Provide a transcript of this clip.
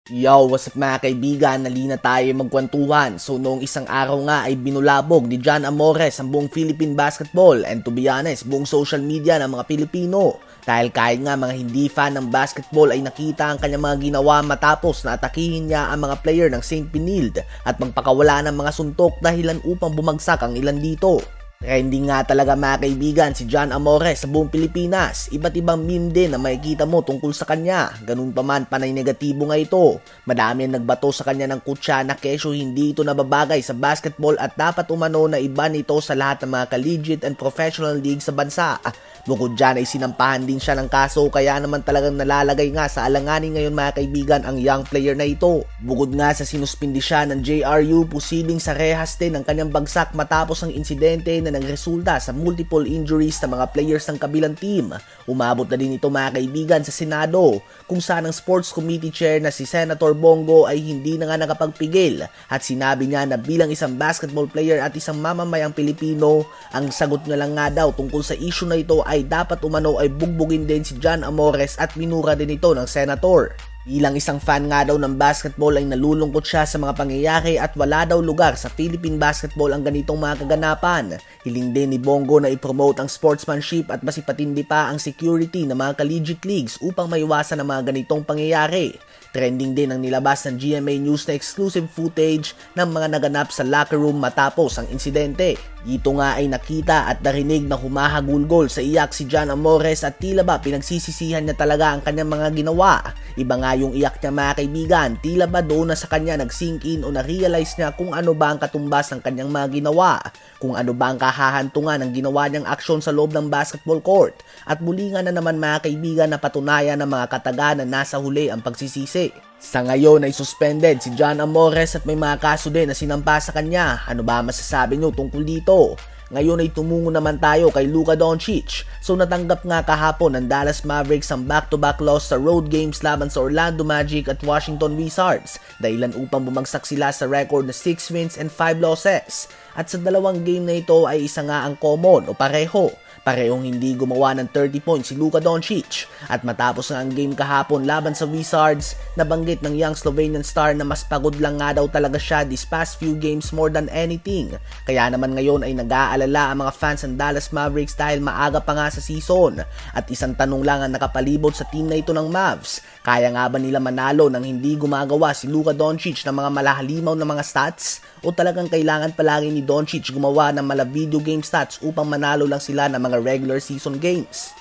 Yo, what's up mga kaibigan? Nalina tayo magkwentuhan. So noong isang araw nga ay binulabog ni John Amores ang buong Philippine basketball and to be honest, buong social media ng mga Pilipino. Dahil kahit nga mga hindi fan ng basketball ay nakita ang kanyang mga ginawa matapos na atakihin niya ang mga player ng St. Benilde at magpakawala ng mga suntok dahilan upang bumagsak ang ilan dito. Trending nga talaga mga kaibigan si John Amores sa buong Pilipinas. Iba't ibang meme din na makikita mo tungkol sa kanya. Ganun pa man, panay negatibo nga ito. Madami ang nagbato sa kanya ng kutsa na kesyo hindi ito nababagay sa basketball at dapat umano na iba nito sa lahat ng mga collegiate and professional league sa bansa. Bukod dyan ay sinampahan din siya ng kaso kaya naman talagang nalalagay nga sa alanganin ngayon mga kaibigan ang young player na ito. Bukod nga sa sinuspindi siya ng JRU, posibleng sa rehas din ang kanyang bagsak matapos ang insidente na nagresulta sa multiple injuries sa mga players ng kabilang team. Umabot na din ito mga kaibigan sa Senado kung saan ang sports committee chair na si Senator Bongo ay hindi na nga nakapagpigil at sinabi niya na bilang isang basketball player at isang mamamayang Pilipino, ang sagot niya lang nga daw tungkol sa issue na ito ay dapat umano ay bugbugin din si John Amores at minura din ito ng senator. Bilang isang fan nga daw ng basketball ay nalulungkot siya sa mga pangyayari at wala daw lugar sa Philippine basketball ang ganitong mga kaganapan. Hiling din ni Bongo na i-promote ang sportsmanship at mas ipatindi pa ang security ng mga collegiate leagues upang maiwasan ang mga ganitong pangyayari. Trending din ang nilabas ng GMA News na exclusive footage ng mga naganap sa locker room matapos ang insidente. Dito nga ay nakita at narinig na humahagulgol sa iyak si John Amores at tila ba pinagsisisihan niya talaga ang kanyang mga ginawa. Iba nga yung iyak niya mga kaibigan, tila ba doon na sa kanya nag-sink in o na-realize niya kung ano ba ang katumbas ng kanyang mga ginawa, kung ano ba ang kahahantungan ng ginawa niyang aksyon sa loob ng basketball court. At muli nga na naman mga kaibigan na patunayan ng mga kataga na nasa huli ang pagsisisi. Sa ngayon ay suspended si John Amores at may mga kaso din na sinampa sa kanya. Ano ba masasabi nyo tungkol dito? Ngayon ay tumungo naman tayo kay Luka Doncic. So natanggap nga kahapon ng Dallas Mavericks ang back-to-back loss sa road games laban sa Orlando Magic at Washington Wizards dahilan upang bumagsak sila sa record na 6 wins and 5 losses. At sa dalawang game na ito ay isa nga ang common o pareho. Parehong hindi gumawa ng 30 points si Luka Doncic at matapos nga ang game kahapon laban sa Wizards, nabanggit ng young Slovenian star na mas pagod lang nga daw talaga siya these past few games more than anything. Kaya naman ngayon ay nag-aalala ang mga fans ng Dallas Mavericks dahil maaga pa nga sa season at isang tanong lang ang nakapalibot sa team na ito ng Mavs. Kaya nga ba nila manalo nang hindi gumagawa si Luka Doncic ng mga malahalimaw na mga stats? O talagang kailangan palagi ni Doncic gumawa ng mala video game stats upang manalo lang sila ng mga regular season games?